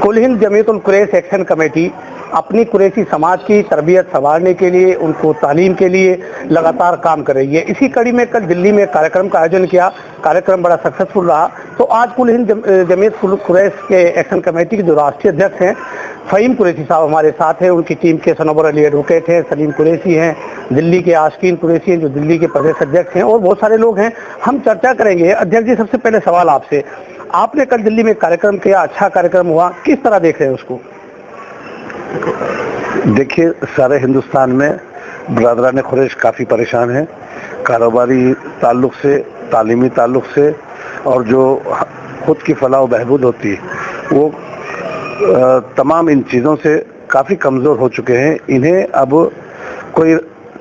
कुल हिंद जमीयत उल Quraish action committee अपनी कुरैशी समाज की तरबियत संवारने के लिए, उनको तालीम के लिए लगातार काम कर रही है। इसी कड़ी में कल दिल्ली में कार्यक्रम का आयोजन किया। कार्यक्रम बड़ा सक्सेसफुल रहा। तो आज कुल हिंद जमीयत उल कुरैश के एक्शन कमेटी के जो राष्ट्रीय अध्यक्ष हैं फ़हीम कुरैशी साहब हमारे साथ हैं। उनकी टीम के सनोबर अली एडवोकेट हैं, सलीम कुरैशी हैं, दिल्ली के आशकीन कुरैशी हैं जो दिल्ली के प्रदेश अध्यक्ष हैं, और बहुत सारे लोग हैं। हम चर्चा करेंगे। अध्यक्ष जी, सबसे पहले सवाल आपसे, आपने कल दिल्ली में कार्यक्रम किया, अच्छा कार्यक्रम हुआ, किस तरह देख रहे हैं उसको? देखिए, सारे हिंदुस्तान में बरादरान कुरैश काफ़ी परेशान हैं, कारोबारी ताल्लुक़ से, तालीमी ताल्लुक़ से, और जो खुद की फलाह व बहबूद होती है वो तमाम इन चीज़ों से काफ़ी कमज़ोर हो चुके हैं। इन्हें अब कोई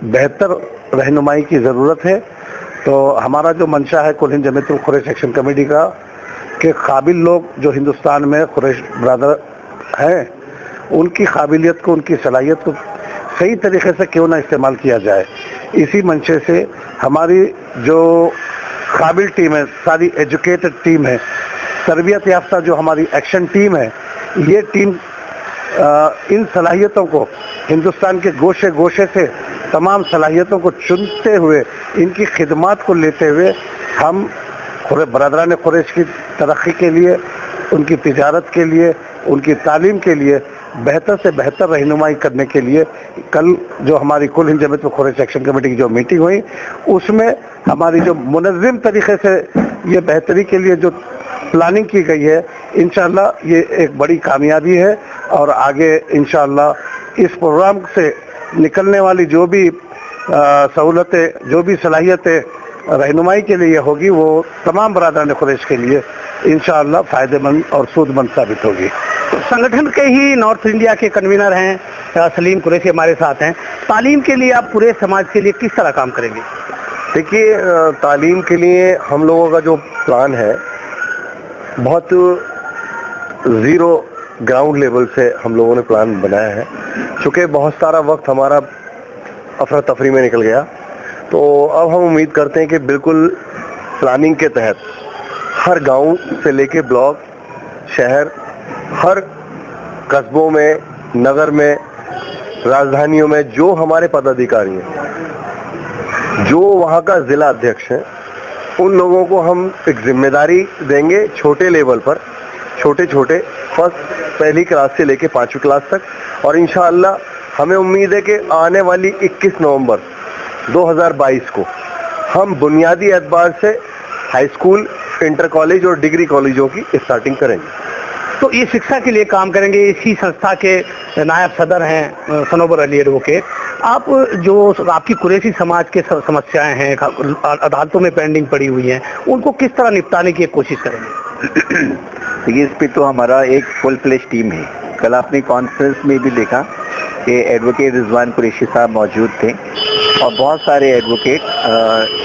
बेहतर रहनुमाई की ज़रूरत है। तो हमारा जो मंशा है कुल हिंद जमीयत उल कुरैश एक्शन कमेटी का, कि काबिल लोग जो हिंदुस्तान में कुरैश बरादर हैं, उनकी काबिलियत को, उनकी सलाहियत को सही तरीके से क्यों ना इस्तेमाल किया जाए। इसी मंशे से हमारी जो काबिल टीम है, सारी एजुकेटेड टीम है, तरबियत याफ्ता जो हमारी एक्शन टीम है, ये टीम इन सलाहियतों को हिंदुस्तान के गोशे गोशे से तमाम सलाहियतों को चुनते हुए, इनकी खिदमात को लेते हुए हम बरादरान कुरैश की तरक्की के लिए, उनकी तिजारत के लिए, उनकी तालीम के लिए बेहतर से बेहतर रहनुमाई करने के लिए कल जो हमारी कुल हिंद जमीयत उल कुरैश एक्शन कमेटी की जो मीटिंग हुई, उसमें हमारी जो मुनज़्ज़म तरीके से ये बेहतरी के लिए जो प्लानिंग की गई है, इंशाअल्लाह ये एक बड़ी कामयाबी है। और आगे इंशाअल्लाह इस प्रोग्राम से निकलने वाली जो भी सहूलतें, जो भी सलाहियतें रहनुमाई के लिए होगी, वो तमाम बरादरान कुरैश के लिए इंशाअल्लाह फ़ायदेमंद और सूदमंद साबित होगी। संगठन के ही नॉर्थ इंडिया के कन्वीनर हैं सलीम कुरैशी हमारे साथ हैं। तालीम के लिए आप पूरे समाज के लिए किस तरह काम करेंगे? देखिए, तालीम के लिए हम लोगों का जो प्लान है, बहुत ज़ीरो ग्राउंड लेवल से हम लोगों ने प्लान बनाया है। चूँकि बहुत सारा वक्त हमारा अफरा तफरी में निकल गया, तो अब हम उम्मीद करते हैं कि बिल्कुल प्लानिंग के तहत हर गांव से लेके ब्लॉक, शहर, हर कस्बों में, नगर में, राजधानियों में जो हमारे पदाधिकारी हैं, जो वहाँ का ज़िला अध्यक्ष हैं, उन लोगों को हम एक जिम्मेदारी देंगे छोटे लेवल पर, छोटे छोटे पहली क्लास से लेके 5वीं क्लास तक। और इंशाअल्लाह हमें उम्मीद है कि आने वाली 21 नवंबर 2022 को हम बुनियादी एतबार से हाई स्कूल, इंटर कॉलेज और डिग्री कॉलेजों की स्टार्टिंग करेंगे। तो ये शिक्षा के लिए काम करेंगे। इसी संस्था के नायब सदर हैं सनोबर अली एडवोकेट। आप जो आपकी कुरैशी समाज के समस्याएं हैं, अदालतों में पेंडिंग पड़ी हुई हैं, उनको किस तरह निपटाने की कोशिश करेंगे? देखिए, इस पे तो हमारा एक फुल फ्लेश टीम है। कल आपने कॉन्फ्रेंस में भी देखा कि एडवोकेट रिजवान कुरैशी साहब मौजूद थे और बहुत सारे एडवोकेट,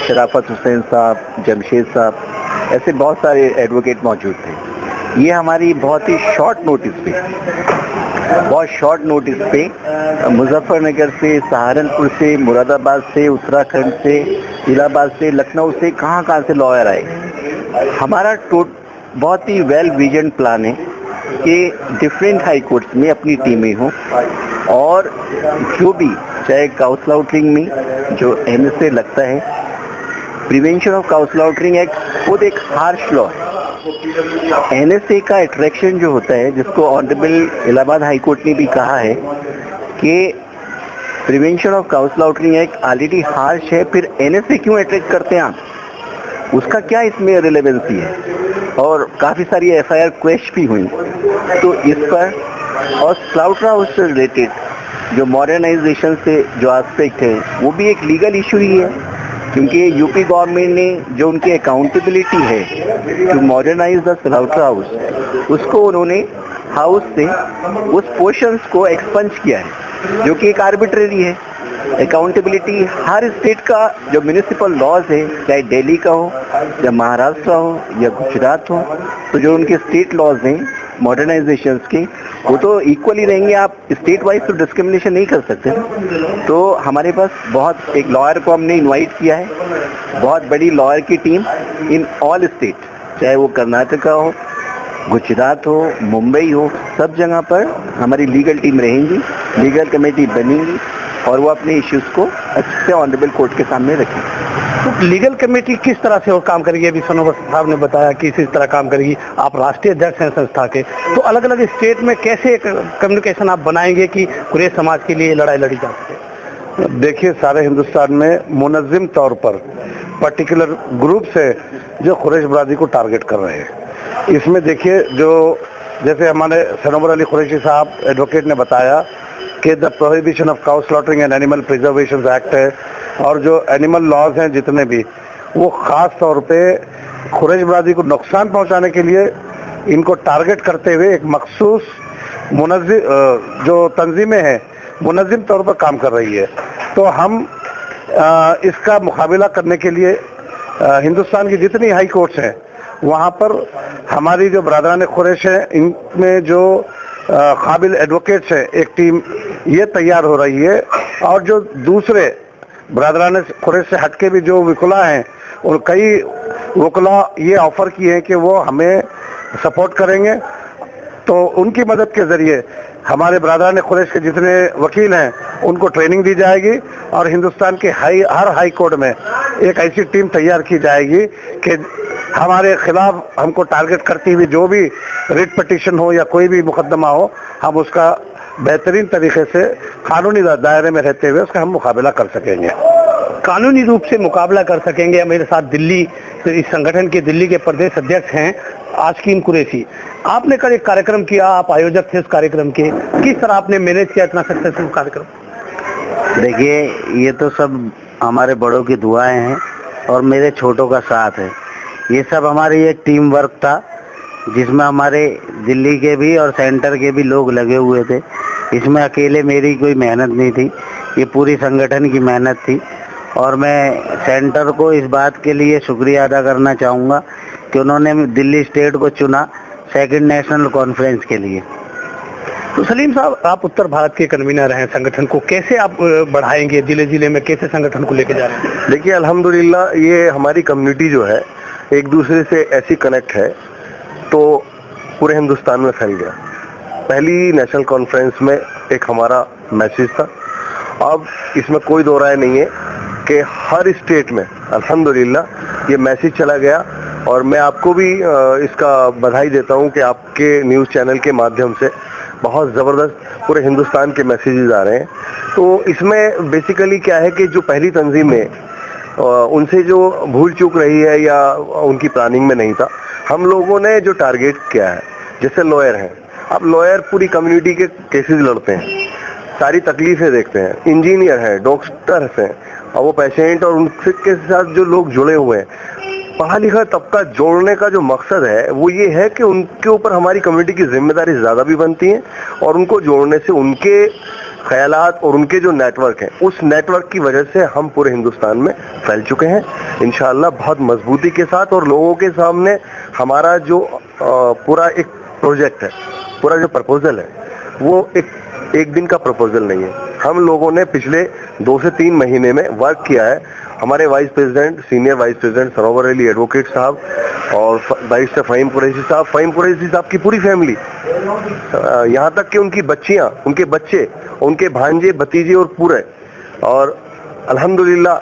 शराफत हुसैन साहब, जमशेद साहब, ऐसे बहुत सारे एडवोकेट मौजूद थे। ये हमारी बहुत ही शॉर्ट नोटिस पे मुजफ्फरनगर से, सहारनपुर से, मुरादाबाद से, उत्तराखंड से, इलाहाबाद से, लखनऊ से, कहाँ से लॉयर आए। हमारा बहुत ही वेल विजन प्लान है कि डिफरेंट हाई कोर्ट्स में अपनी टीमें हों, और जो भी, चाहे काउ स्लाउटरिंग में जो एनएसए लगता है, prevention of cow slaughtering act खुद एक हार्श लॉ है। एनएसए का अट्रैक्शन जो होता है, जिसको ऑनरेबल इलाहाबाद हाई कोर्ट ने भी कहा है कि prevention of cow slaughtering act already harsh है, फिर एनएसए क्यों अट्रैक्ट करते हैं आप? उसका क्या इसमें रिलेवेंसी है? और काफ़ी सारी एफआईआर क्वेश भी हुई तो इस पर। और स्लाउटर हाउस से रिलेटेड जो मॉडर्नाइजेशन से जो एस्पेक्ट है, वो भी एक लीगल इशू ही है, क्योंकि यूपी गवर्नमेंट ने जो उनकी अकाउंटेबिलिटी है to modernise the slaughter house, उसको उन्होंने हाउस से उस पोर्शंस को एक्सपंज किया है, जो कि एक आर्बिट्रेरी है। अकाउंटेबिलिटी हर स्टेट का जो म्यूनिसिपल लॉज है, चाहे दिल्ली का हो या महाराष्ट्र हो या गुजरात हो, तो जो उनके स्टेट लॉज हैं मॉडर्नाइजेशंस के, वो तो इक्वली रहेंगे। आप स्टेट वाइज तो डिस्क्रिमिनेशन नहीं कर सकते। तो हमारे पास बहुत एक लॉयर को हमने इनवाइट किया है, बहुत बड़ी लॉयर की टीम इन ऑल स्टेट, चाहे वो कर्नाटका हो गुजरात हो, मुंबई हो, सब जगह पर हमारी लीगल टीम रहेंगी, लीगल कमेटी बनेगी और वो अपने इश्यूज को अच्छे से ऑनरेबल कोर्ट के सामने रखेंगे। तो लीगल कमेटी किस तरह से और काम करेगी? अभी सनोवर साहब ने बताया कि इसी तरह काम करेगी। आप राष्ट्रीय अध्यक्ष हैं संस्था के, तो अलग अलग स्टेट में कैसे कम्युनिकेशन आप बनाएंगे कि कुरैश समाज के लिए लड़ाई लड़ी जा सके? देखिए, सारे हिंदुस्तान में मुनज़्ज़म तौर पर पर्टिकुलर ग्रुप से जो कुरैश बरादरी को टारगेट कर रहे हैं, इसमें देखिए जो जैसे हमारे सनोवर अली कुरैशी साहब एडवोकेट ने बताया कि the prohibition of cow slaughtering and animal preservation act है, और जो एनिमल लॉज हैं जितने भी, वो ख़ास तौर पे कुरैश बरादरी को नुकसान पहुंचाने के लिए इनको टारगेट करते हुए एक मखसूस जो तंजीमें हैं मुनज़्ज़म तौर पर काम कर रही है। तो हम इसका मुकाबला करने के लिए हिंदुस्तान की जितनी हाई कोर्ट्स हैं वहाँ पर हमारी जो बरादरान कुरैश हैं, इनमें जो काबिल एडवोकेट्स हैं, एक टीम ये तैयार हो रही है, और जो दूसरे बरादरान कुरैश से हटके भी जो वकला हैं, और कई वकला ये ऑफर किए हैं कि वो हमें सपोर्ट करेंगे। तो उनकी मदद के ज़रिए हमारे बरादरान कुरैश के जितने वकील हैं उनको ट्रेनिंग दी जाएगी, और हिंदुस्तान के हर हाई कोर्ट में एक ऐसी टीम तैयार की जाएगी कि हमारे खिलाफ हमको टारगेट करती हुई जो भी रिट पिटीशन हो या कोई भी मुकदमा हो, हम उसका बेहतरीन तरीके से कानूनी दायरे में रहते हुए उसका हम मुकाबला कर सकेंगे, कानूनी रूप से मुकाबला कर सकेंगे। मेरे साथ दिल्ली इस संगठन के दिल्ली के प्रदेश अध्यक्ष हैं आशकीन कुरैशी। आपने कल एक कार्यक्रम किया, आप आयोजक थे उस कार्यक्रम के, किस तरह आपने मैनेज किया इतना सक्सेसफुल कार्यक्रम? देखिए, ये तो सब हमारे बड़ों की दुआएं हैं और मेरे छोटों का साथ है। ये सब हमारी एक टीम वर्क था जिसमें हमारे दिल्ली के भी और सेंटर के भी लोग लगे हुए थे। इसमें अकेले मेरी कोई मेहनत नहीं थी, ये पूरी संगठन की मेहनत थी। और मैं सेंटर को इस बात के लिए शुक्रिया अदा करना चाहूँगा कि उन्होंने दिल्ली स्टेट को चुना सेकंड नेशनल कॉन्फ्रेंस के लिए। तो सलीम साहब, आप उत्तर भारत के कन्वीनर हैं संगठन को, कैसे आप बढ़ाएंगे जिले जिले में, कैसे संगठन को लेके जा रहे हैं? देखिए, अल्हम्दुलिल्लाह ये हमारी कम्युनिटी जो है एक दूसरे से ऐसी कनेक्ट है तो पूरे हिंदुस्तान में फैल गया। पहली नेशनल कॉन्फ्रेंस में एक हमारा मैसेज था, अब इसमें कोई दो राय नहीं है कि हर स्टेट में अल्हम्दुलिल्लाह ये मैसेज चला गया। और मैं आपको भी इसका बधाई देता हूँ कि आपके न्यूज़ चैनल के माध्यम से बहुत ज़बरदस्त पूरे हिंदुस्तान के मैसेजेस आ रहे हैं। तो इसमें बेसिकली क्या है कि जो पहली तंजीमें उनसे जो भूल चूक रही है या उनकी प्लानिंग में नहीं था, हम लोगों ने जो टारगेट किया है, जैसे लॉयर हैं, अब लॉयर पूरी कम्युनिटी के केसेस लड़ते हैं, सारी तकलीफें देखते हैं, इंजीनियर हैं, डॉक्टर्स हैं, और वो पेशेंट और उनके साथ जो लोग जुड़े हुए हैं, पढ़ा लिखा तबका जोड़ने का जो मकसद है वो ये है कि उनके ऊपर हमारी कम्युनिटी की जिम्मेदारी ज़्यादा भी बनती है, और उनको जोड़ने से उनके ख्यालात और उनके जो नेटवर्क हैं, उस नेटवर्क की वजह से हम पूरे हिंदुस्तान में फैल चुके हैं इंशाअल्लाह बहुत मजबूती के साथ। और लोगों के सामने हमारा जो पूरा एक प्रोजेक्ट है, पूरा जो प्रपोजल है, वो एक दिन का प्रपोजल नहीं है। हम लोगों ने पिछले 2 से 3 महीने में वर्क किया है। हमारे vice president, senior vice president Sanowar Ali advocate साहब और बैरिस्टर फ़हीम कुरैशी साहब की पूरी फैमिली, यहाँ तक कि उनकी बच्चियाँ, उनके बच्चे, उनके भांजे, भतीजे और पूरे, और अल्हम्दुलिल्लाह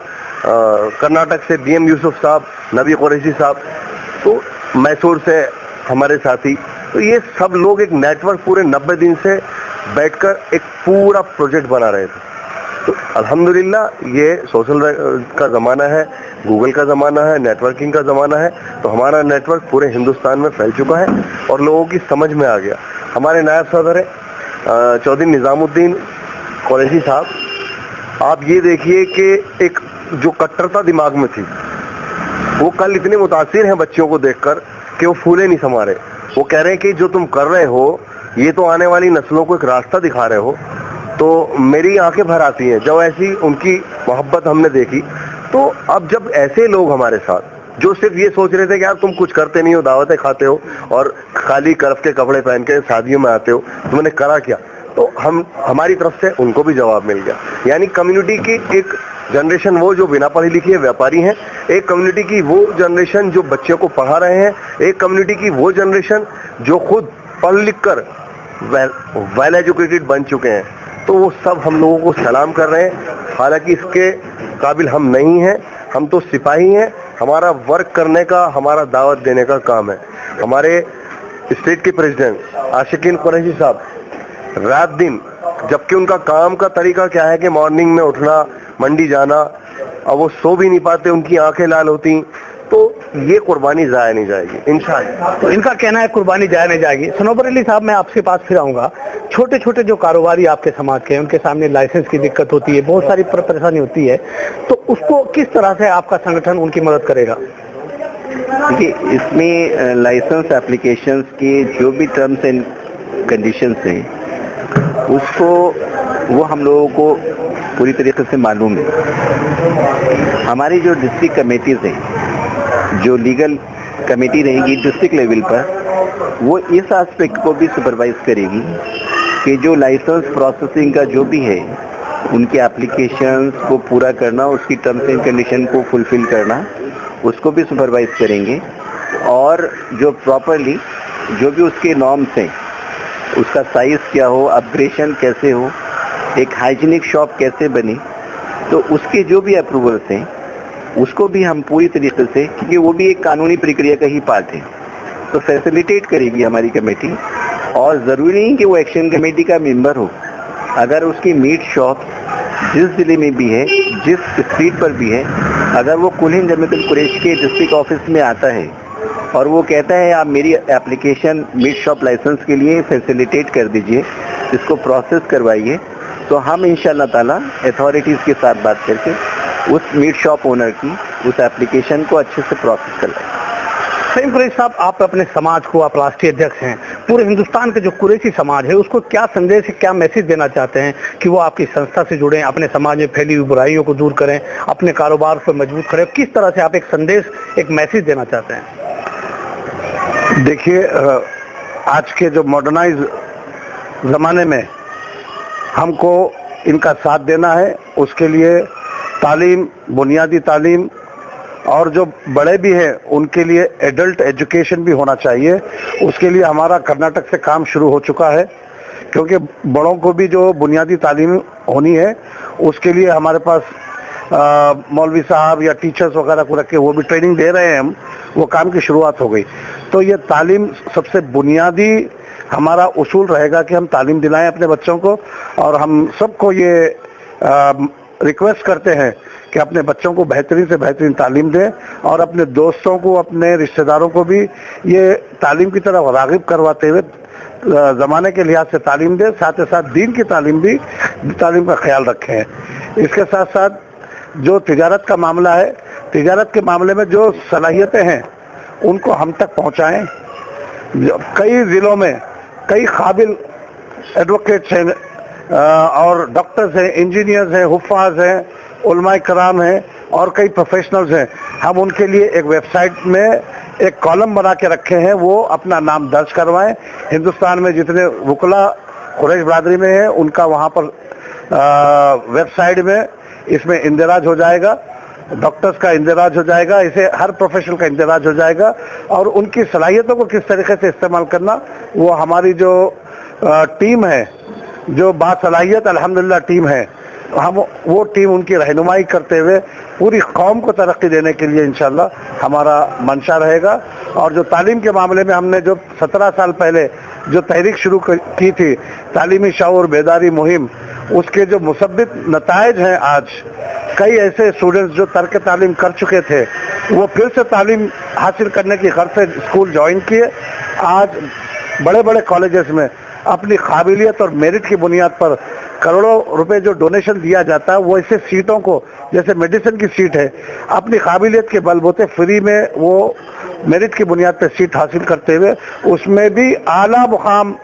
कर्नाटक से DM यूसुफ साहब, नबी कुरैशी साहब, तो मैसूर से हमारे साथी, तो ये सब लोग एक नेटवर्क पूरे 90 दिन से बैठकर एक पूरा प्रोजेक्ट बना रहे थे। तो अल्हम्दुलिल्लाह ये सोशल का ज़माना है, गूगल का ज़माना है, नेटवर्किंग का ज़माना है, तो हमारा नेटवर्क पूरे हिंदुस्तान में फैल चुका है और लोगों की समझ में आ गया। हमारे नायब सदर है चौधरी निज़ामुद्दीन कुरैशी साहब, आप ये देखिए कि एक जो कट्टरता दिमाग में थी, वो कल इतने मुतासिर हैं बच्चियों को देखकर कि वो फूले नहीं समा रहे। वो कह रहे हैं कि जो तुम कर रहे हो ये तो आने वाली नस्लों को एक रास्ता दिखा रहे हो। तो मेरी आंखें भर आती हैं जब ऐसी उनकी मोहब्बत हमने देखी। तो अब जब ऐसे लोग हमारे साथ जो सिर्फ ये सोच रहे थे कि यार तुम कुछ करते नहीं हो, दावतें खाते हो और खाली करफ के कपड़े पहन के शादियों में आते हो, तुमने करा क्या, तो हमारी तरफ से उनको भी जवाब मिल गया। यानी कम्युनिटी की एक जनरेशन वो जो बिना पढ़ी लिखी है व्यापारी हैं, एक कम्युनिटी की वो जनरेशन जो बच्चों को पढ़ा रहे हैं, एक कम्युनिटी की वो जनरेशन जो खुद पढ़ लिख कर वेल एजुकेटेड बन चुके हैं। तो वो सब हम लोगों को सलाम कर रहे हैं। हालांकि इसके काबिल हम नहीं हैं, हम तो सिपाही हैं। हमारा वर्क करने का, हमारा दावत देने का काम है। हमारे स्टेट के प्रेसिडेंट आशिकीन कुरैशी साहब रात दिन, जबकि उनका काम का तरीका क्या है कि मॉर्निंग में उठना, मंडी जाना, अब वो सो भी नहीं पाते, उनकी आंखें लाल होती, तो ये कुर्बानी जाया नहीं जाएगी इंशाअल्लाह। तो इनका कहना है कुर्बानी जाया नहीं जाएगी। सनोबर अली साहब, मैं आपके पास फिर आऊंगा। छोटे छोटे जो कारोबारी आपके समाज के हैं, उनके सामने लाइसेंस की दिक्कत होती है, बहुत सारी परेशानी होती है, तो उसको किस तरह से आपका संगठन उनकी मदद करेगा? देखिए, इसमें लाइसेंस एप्लीकेशंस के जो भी टर्म्स एंड कंडीशंस हैं, उसको वो हम लोगों को पूरी तरीके से मालूम है। हमारी जो डिस्ट्रिक्ट कमेटीज़ हैं, जो लीगल कमेटी रहेगी डिस्ट्रिक्ट लेवल पर, वो इस एस्पेक्ट को भी सुपरवाइज करेगी कि जो लाइसेंस प्रोसेसिंग का जो भी है, उनके एप्लीकेशंस को पूरा करना, उसकी टर्म्स एंड कंडीशन को फुलफिल करना, उसको भी सुपरवाइज करेंगे। और जो प्रॉपरली जो भी उसके नॉर्म्स हैं, उसका साइज़ क्या हो, अपग्रेशन कैसे हो, एक हाइजीनिक शॉप कैसे बने, तो उसके जो भी अप्रूवल्स हैं उसको भी हम पूरी तरीके से, क्योंकि वो भी एक कानूनी प्रक्रिया का ही पार्ट है, तो फैसिलिटेट करेगी हमारी कमेटी। और ज़रूरी नहीं कि वो एक्शन कमेटी का मेंबर हो, अगर उसकी मीट शॉप जिस ज़िले में भी है, जिस स्ट्रीट पर भी है, अगर वो कुल-हिंद जमीयतुल कुरैश के डिस्ट्रिक्ट ऑफिस में आता है और वो कहता है आप मेरी एप्लीकेशन मीट शॉप लाइसेंस के लिए फैसिलिटेट कर दीजिए, इसको प्रोसेस करवाइए, तो हम इंशाअल्लाह ताला अथॉरिटीज़ के साथ बात करके उस मीट शॉप ओनर की उस एप्लीकेशन को अच्छे से प्रोसेस करवाएंगे। सईम कुरैशी साहब, आप अपने समाज को, आप राष्ट्रीय अध्यक्ष हैं, पूरे हिंदुस्तान के जो कुरैशी समाज है उसको क्या संदेश, क्या मैसेज देना चाहते हैं कि वो आपकी संस्था से जुड़ें, अपने समाज में फैली हुई बुराइयों को दूर करें, अपने कारोबार को मजबूत करें? किस तरह से आप एक संदेश, एक मैसेज देना चाहते हैं? देखिए, आज के जो मॉडर्नाइज ज़माने में हमको इनका साथ देना है, उसके लिए तालीम, बुनियादी तालीम, और जो बड़े भी हैं उनके लिए एडल्ट एजुकेशन भी होना चाहिए। उसके लिए हमारा कर्नाटक से काम शुरू हो चुका है, क्योंकि बड़ों को भी जो बुनियादी तालीम होनी है उसके लिए हमारे पास मौलवी साहब या टीचर्स वगैरह को रख के वो भी ट्रेनिंग दे रहे हैं हम, वो काम की शुरुआत हो गई। तो ये तालीम सबसे बुनियादी हमारा उसूल रहेगा कि हम तालीम दिलाएं अपने बच्चों को, और हम सबको ये रिक्वेस्ट करते हैं कि अपने बच्चों को बेहतरीन से बेहतरीन तालीम दें, और अपने दोस्तों को, अपने रिश्तेदारों को भी ये तालीम की तरफ राग़िब करवाते हुए ज़माने के लिहाज से तालीम दें, साथ ही साथ दीन की तालीम का ख्याल रखें। इसके साथ साथ जो तिजारत का मामला है, तिजारत के मामले में जो सलाहियतें हैं उनको हम तक पहुँचाएँ। कई ज़िलों में कई काबिल एडवोकेट्स हैं, और डॉक्टर्स हैं, इंजीनियर्स हैं, हुफ़ाज़ हैं, उलमाए कराम हैं, और कई प्रोफेशनल्स हैं। हम उनके लिए एक वेबसाइट में एक कॉलम बना के रखे हैं, वो अपना नाम दर्ज करवाएं। हिंदुस्तान में जितने वुकला कुरैश बरादरी में हैं उनका वहाँ पर वेबसाइट में इसमें इंदराज हो जाएगा, डॉक्टर्स का इंदराज हो जाएगा, इसे हर प्रोफेशनल का इंदराज हो जाएगा, और उनकी सलाहियतों को किस तरीके से इस्तेमाल करना, वो हमारी जो टीम है, जो बासलाहियत अल्हम्दुलिल्लाह टीम है, हम वो टीम उनकी रहनुमाई करते हुए पूरी कौम को तरक्की देने के लिए इंशाअल्लाह हमारा मंशा रहेगा। और जो तालीम के मामले में हमने जो 17 साल पहले जो तहरीक शुरू की थी, तालीमी शऊर बेदारी मुहिम, उसके जो मुसब्बित नताइज हैं, आज कई ऐसे स्टूडेंट्स जो तर्क तालीम कर चुके थे, वो फिर से तालीम हासिल करने की गर्ज से स्कूल ज्वाइन किए। आज बड़े बड़े कॉलेजेस में अपनी काबिलियत और मेरिट की बुनियाद पर करोड़ों रुपए जो डोनेशन दिया जाता है, वो ऐसे सीटों को, जैसे मेडिसिन की सीट है, अपनी काबिलियत के बलबूते फ्री में वो मेरिट की बुनियाद पर सीट हासिल करते हुए उसमें भी आला मुकाम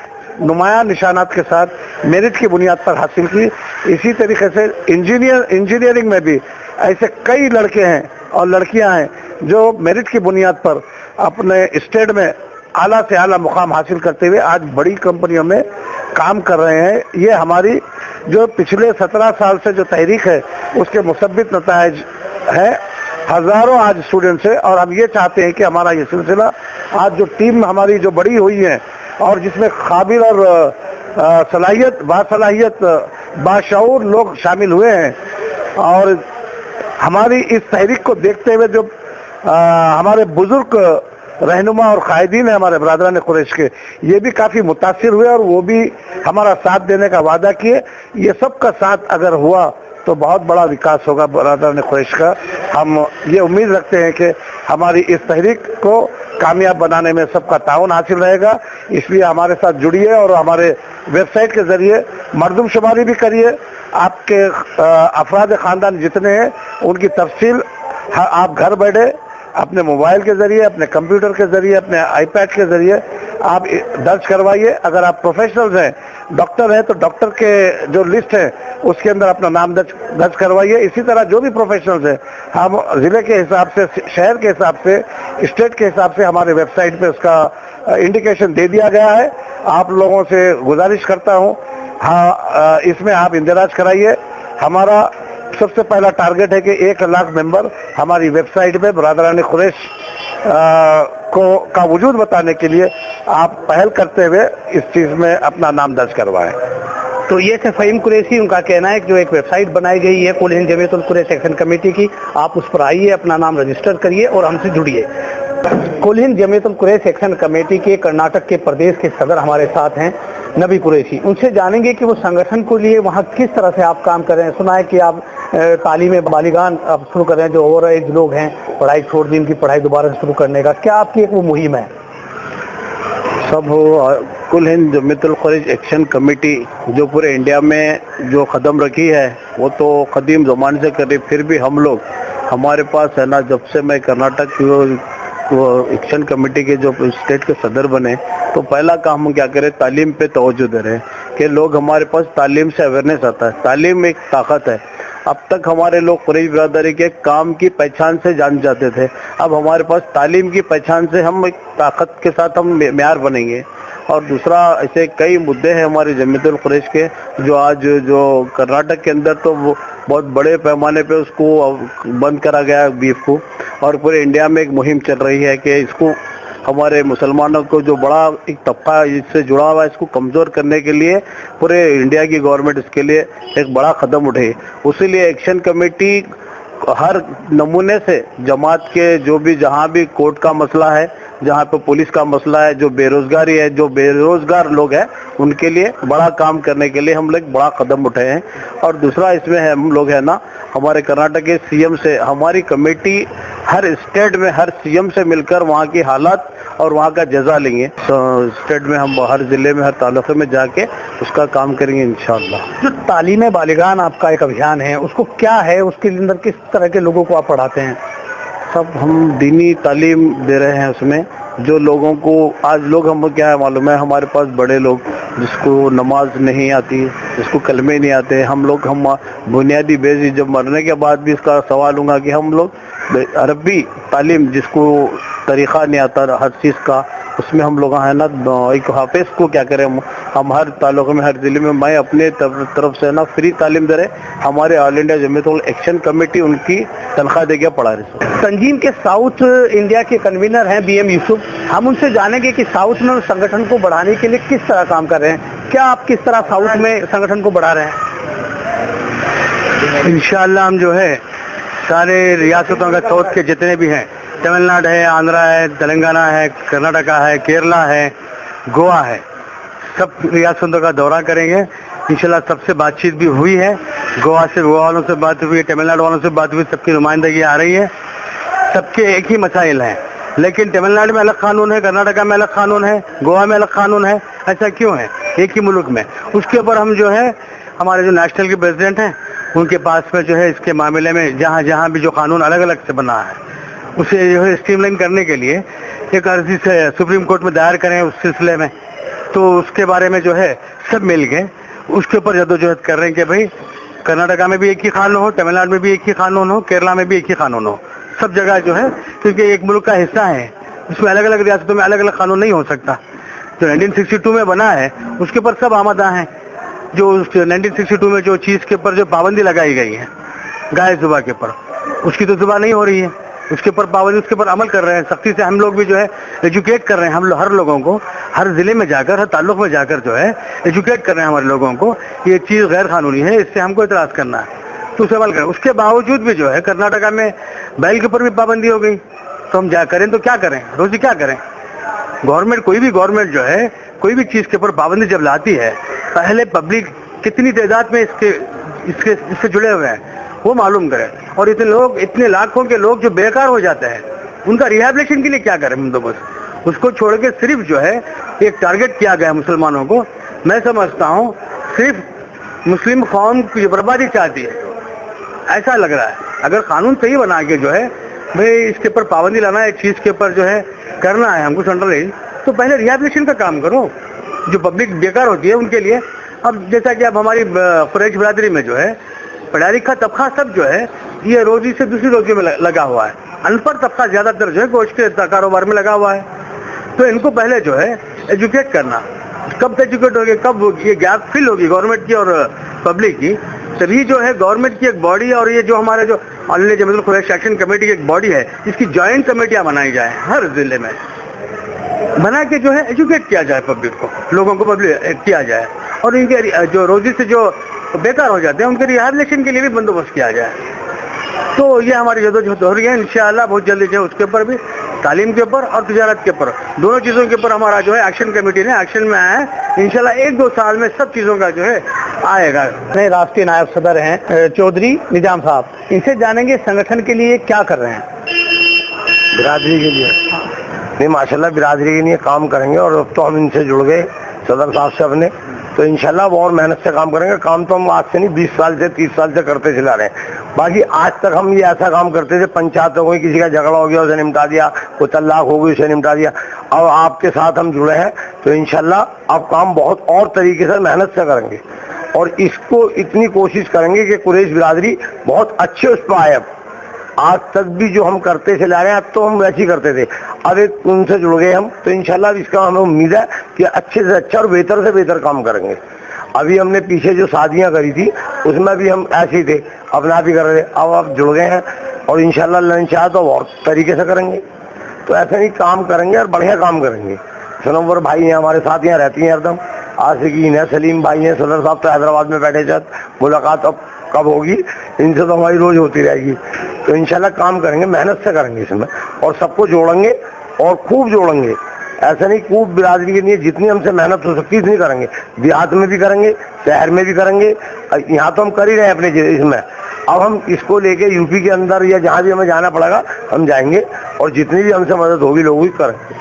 नुमाया निशानात के साथ मेरिट की बुनियाद पर हासिल की। इसी तरीके से इंजीनियरिंग में भी ऐसे कई लड़के हैं और लड़कियां हैं जो मेरिट की बुनियाद पर अपने स्टेट में आला से आला मुकाम हासिल करते हुए आज बड़ी कंपनियों में काम कर रहे हैं। ये हमारी जो पिछले 17 साल से जो तहरीक है, उसके मुसब्बित नताइज है। हजारों आज स्टूडेंट्स है और हम ये चाहते हैं कि हमारा ये सिलसिला आज जो टीम हमारी जो बड़ी हुई है और जिसमें काबिल और सलाहियत बासलाहियत बाशऊर लोग शामिल हुए हैं और हमारी इस तहरीक को देखते हुए जो हमारे बुजुर्ग रहनुमा और कायदीन है हमारे बरादरान कुरैश के, ये भी काफ़ी मुतासिर हुए और वो भी हमारा साथ देने का वादा किए। ये सब का साथ अगर हुआ तो बहुत बड़ा विकास होगा बरादरान कुरैश का। हम ये उम्मीद रखते हैं कि हमारी इस तहरीक को कामयाब बनाने में सबका ताउन हासिल रहेगा। इसलिए हमारे साथ जुड़िए और हमारे वेबसाइट के ज़रिए मरदमशुमारी भी करिए। आपके अफराद ख़ानदान जितने हैं उनकी तफसील आप घर बैठे अपने मोबाइल के ज़रिए, अपने कंप्यूटर के ज़रिए, अपने आईपैड के ज़रिए आप दर्ज करवाइए। अगर आप प्रोफेशनल्स हैं, डॉक्टर हैं, तो डॉक्टर के जो लिस्ट है उसके अंदर अपना नाम दर्ज करवाइए। इसी तरह जो भी प्रोफेशनल्स हैं, हम ज़िले के हिसाब से, शहर के हिसाब से, स्टेट के हिसाब से हमारे वेबसाइट पे उसका इंडिकेशन दे दिया गया है। आप लोगों से गुजारिश करता हूँ, हाँ, इसमें आप इंदराज कराइए। हमारा सबसे पहला टारगेट है कि 1 लाख मेंबर हमारी वेबसाइट पे बरादरान कुरैश का वजूद बताने के लिए आप पहल करते हुए इस चीज़ में अपना नाम दर्ज करवाएं। तो ये थे फ़हीम कुरैशी, उनका कहना है कि जो एक वेबसाइट बनाई गई है कुल हिंद जमीयतुल कुरैश एक्शन कमेटी की, आप उस पर आइए, अपना नाम रजिस्टर करिए और हमसे जुड़िए। कुल हिंद जमीयतुल कुरैश एक्शन कमेटी के कर्नाटक के प्रदेश के सदर हमारे साथ हैं नबी कुरैशी। उनसे जानेंगे कि वो संगठन को लिए वहाँ किस तरह से आप काम कर रहे हैं। सुना है कि आप तालीम बालिगान आप शुरू कर रहे हैं, जो ओवर एज लोग हैं पढ़ाई छोड़ दी, उनकी पढ़ाई दोबारा से शुरू करने का, क्या आपकी एक वो मुहिम है? सब कुल हिंद जमीयतुल कुरैश एक्शन कमेटी जो पूरे इंडिया में जो कदम रखी है वो तो कदीम ज़माने से करी, फिर भी हम लोग हमारे पास है ना, जब से मैं कर्नाटक एक्शन कमेटी के जो स्टेट के सदर बने तो पहला काम हम क्या करें, तालीम पे तवज्जो दे रहे हैं कि लोग हमारे पास तालीम से अवेयरनेस आता है। तालीम एक ताकत है। अब तक हमारे लोग कुरैश बिरादरी के काम की पहचान से जान जाते थे, अब हमारे पास तालीम की पहचान से हम एक ताकत के साथ हम मेयार बनेंगे। और दूसरा, ऐसे कई मुद्दे हैं हमारे जमीयतुल कुरैश के जो आज जो कर्नाटक के अंदर तो वो बहुत बड़े पैमाने पे उसको बंद करा गया बीफ को, और पूरे इंडिया में एक मुहिम चल रही है कि इसको हमारे मुसलमानों को जो बड़ा एक तबका इससे जुड़ा हुआ है इसको कमज़ोर करने के लिए पूरे इंडिया की गवर्नमेंट इसके लिए एक बड़ा कदम उठे। उसीलिए एक्शन कमेटी हर नमूने से जमात के जो भी जहाँ भी कोर्ट का मसला है, जहाँ पे पुलिस का मसला है, जो बेरोजगारी है, जो बेरोजगार लोग हैं उनके लिए बड़ा काम करने के लिए हम लोग बड़ा कदम उठाए हैं। और दूसरा इसमें है, हम लोग है ना, हमारे कर्नाटक के सीएम से हमारी कमेटी हर स्टेट में हर सीएम से मिलकर वहाँ की हालात और वहाँ का जायजा लेंगे। स्टेट में हम हर जिले में हर तालुके में जाके उसका काम करेंगे इंशाअल्लाह। जो तालीम बालिगान आपका एक अभियान है, उसको क्या है, उसके अंदर किस तरह के लोगों को आप पढ़ाते हैं? सब हम दीनी तालीम दे रहे हैं उसमें, जो लोगों को आज लोग हम क्या है मालूम है, हमारे पास बड़े लोग जिसको नमाज नहीं आती, जिसको कलमे नहीं आते, हम बुनियादी बेसिक जब मरने के बाद भी इसका सवाल होगा कि हम लोग अरबी तालीम जिसको तरीक़ा नहीं आता हर चीज़ का, उसमें हम लोग है ना एक हाफिज को क्या करें, हम हर तालुके में हर ज़िले में मैं अपने तरफ से ना फ्री तालीम दे रहे। हमारे all India Jamiatul action committee उनकी तनख्वाह दे के पढ़ा रही। तंजीम के साउथ इंडिया के कन्वीनर हैं BM यूसुफ, हम उनसे जानेंगे कि साउथ में संगठन को बढ़ाने के लिए किस तरह काम कर रहे हैं। क्या आप किस तरह साउथ में संगठन को बढ़ा रहे हैं? इंशाअल्लाह हम जो है सारे रियासतों के साउथ के जितने भी हैं, तमिलनाडु है, आंध्रा है, तेलंगाना है, कर्नाटका है, केरला है, गोवा है, सब रियासतों का दौरा करेंगे इंशाल्लाह। सबसे बातचीत भी हुई है, गोवा वालों से बात हुई है, तमिलनाडु वालों से बात हुई, सबकी नुमाइंदगी आ रही है। सबके एक ही मसाइल हैं, लेकिन तमिलनाडु में अलग कानून है, कर्नाटका में अलग कानून है, गोवा में अलग कानून है। ऐसा क्यों है? एक ही मुल्क में। उसके ऊपर हम जो है हमारे जो नेशनल के प्रेसिडेंट हैं उनके पास में जो है इसके मामले में जहाँ जहाँ भी जो कानून अलग अलग से बना है उसे जो है स्ट्रीमलाइन करने के लिए एक अर्जी से सुप्रीम कोर्ट में दायर करें उस सिलसिले में। तो उसके बारे में जो है सब मिल गए उसके ऊपर जदोजहद कर रहे हैं कि भाई कर्नाटका में भी एक ही कानून हो, तमिलनाडु में भी एक ही कानून हो, केरला में भी एक ही कानून हो, सब जगह जो है, क्योंकि एक मुल्क का हिस्सा है, उसमें अलग अलग रियासतों में अलग अलग कानून नहीं हो सकता। जो 1962 में बना है उसके ऊपर सब आमदा हैं, जो 1962 में जो चीज़ के ऊपर जो पाबंदी लगाई गई है गाय जुबा के ऊपर, उसकी तो जुबा नहीं हो रही है, उसके ऊपर पाबंदी, उसके ऊपर अमल कर रहे हैं सख्ती से। हम लोग भी जो है एजुकेट कर रहे हैं, हर लोगों को हर जिले में जाकर, हर ताल्लुक में जाकर जो है एजुकेट कर रहे हैं हमारे लोगों को, ये चीज़ गैर कानूनी है, इससे हमको इतराज़ करना है, तो उसे अमल करें। उसके बावजूद भी जो है कर्नाटका में बैल के ऊपर भी पाबंदी हो गई, तो हम जा करें तो क्या करें, रोजी क्या करें। गवर्नमेंट, कोई भी गवर्नमेंट जो है कोई भी चीज़ के ऊपर पाबंदी जब लाती है, पहले पब्लिक कितनी तादाद में इससे जुड़े हुए हैं वो मालूम करें। और इतने लोग, इतने लाखों के लोग जो बेकार हो जाते हैं, उनका रिहैबिलिटेशन के लिए क्या करें हम तो बस उसको छोड़ के सिर्फ जो है एक टारगेट किया गया मुसलमानों को। मैं समझता हूँ सिर्फ मुस्लिम कौम की बर्बादी चाहती है, ऐसा लग रहा है। अगर कानून सही बना के जो है भाई इसके ऊपर पाबंदी लाना है, चीज़ के ऊपर जो है करना है हमको सेंट्रलाइज, तो पहले रिहैबिलिटेशन का काम करो जो पब्लिक बेकार होती है उनके लिए। अब जैसा कि अब हमारी कुरैश बिरादरी में जो है पढ़ा लिखा तबका सब जो है ये रोजी से दूसरी रोजी में लगा हुआ है, अनपढ़ तबका ज़्यादातर जो है गोश्त के कारोबार में लगा हुआ है। तो इनको पहले जो है एजुकेट करना, कब एजुकेट होगी, कब ये गैप फिल होगी गवर्नमेंट की और पब्लिक की, तभी जो है गवर्नमेंट की एक बॉडी और ये जो हमारे जो all India Jamiat Quraish action committee की एक बॉडी है, इसकी जॉइंट कमेटियाँ बनाई जाए, हर जिले में बना के जो है एजुकेट किया जाए पब्लिक को, लोगों को पब्लिक किया जाए, और इनके जो रोजी से जो बेकार हो जाते हैं उनके रिहैबिलिटेशन के लिए भी बंदोबस्त किया जाए। तो ये हमारी जदोजहद हो रही है, इंशाअल्लाह बहुत जल्दी जो है उसके ऊपर भी, तालीम के ऊपर और तिजारत के ऊपर, दोनों चीज़ों के ऊपर हमारा जो है एक्शन कमेटी ने एक्शन में आया है। इंशाअल्लाह 1-2 साल में सब चीज़ों का जो है आएगा। नए राष्ट्रीय नायब सदर हैं चौधरी निजाम साहब, इनसे जानेंगे संगठन के लिए क्या कर रहे हैं। बिरादरी के लिए नहीं, माशाल्लाह बिरादरी के लिए काम करेंगे। और अब तो हम इनसे जुड़ गए सदर साहब से अपने, तो इंशाल्लाह वो और मेहनत से काम करेंगे। काम तो हम आज से नहीं 20 साल से 30 साल से करते चला रहे हैं। बाकी आज तक हम ये ऐसा काम करते थे, पंचायत हो गई, किसी का झगड़ा हो गया उसे निपटा दिया, कोई तलाक हो गई उसे निपटा दिया। अब आपके साथ हम जुड़े हैं तो इंशाल्लाह अब काम बहुत और तरीके से मेहनत से करेंगे और इसको इतनी कोशिश करेंगे कि कुरैश बिरादरी बहुत अच्छे उस पर आए। आज तक भी जो हम करते चला रहे हैं, अब तो हम वैसे ही करते थे, अब एक उनसे जुड़ गए हम, तो इंशाल्लाह इसका हमें उम्मीद है कि अच्छे से अच्छा और बेहतर से बेहतर काम करेंगे। अभी हमने पीछे जो शादियां करी थी उसमें भी हम ऐसे ही थे, अपना भी कर रहे थे। अब आप जुड़ गए हैं और इंशाल्लाह लन चाह तो और तरीके से करेंगे, तो ऐसे ही काम करेंगे और बढ़िया काम करेंगे। सनोवर भाई हैं हमारे साथ, यहाँ रहती हैं हरदम, आशिकीन है, सलीम भाई हैं, सदर साहब तो हैदराबाद में बैठे थे, मुलाकात अब कब होगी, इनसे तो हमारी रोज होती रहेगी। तो इंशाल्लाह काम करेंगे, मेहनत से करेंगे इसमें और सबको जोड़ेंगे और खूब जोड़ेंगे। ऐसा नहीं, खूब बिरादरी के लिए जितनी हमसे मेहनत हो सकती है इतनी करेंगे, देहात में भी करेंगे, शहर में भी करेंगे। यहाँ तो हम कर ही रहे हैं अपने इसमें, अब हम इसको लेके यूपी के अंदर या जहाँ भी हमें जाना पड़ेगा हम जाएंगे और जितनी भी हमसे मदद होगी लोगों की करेंगे।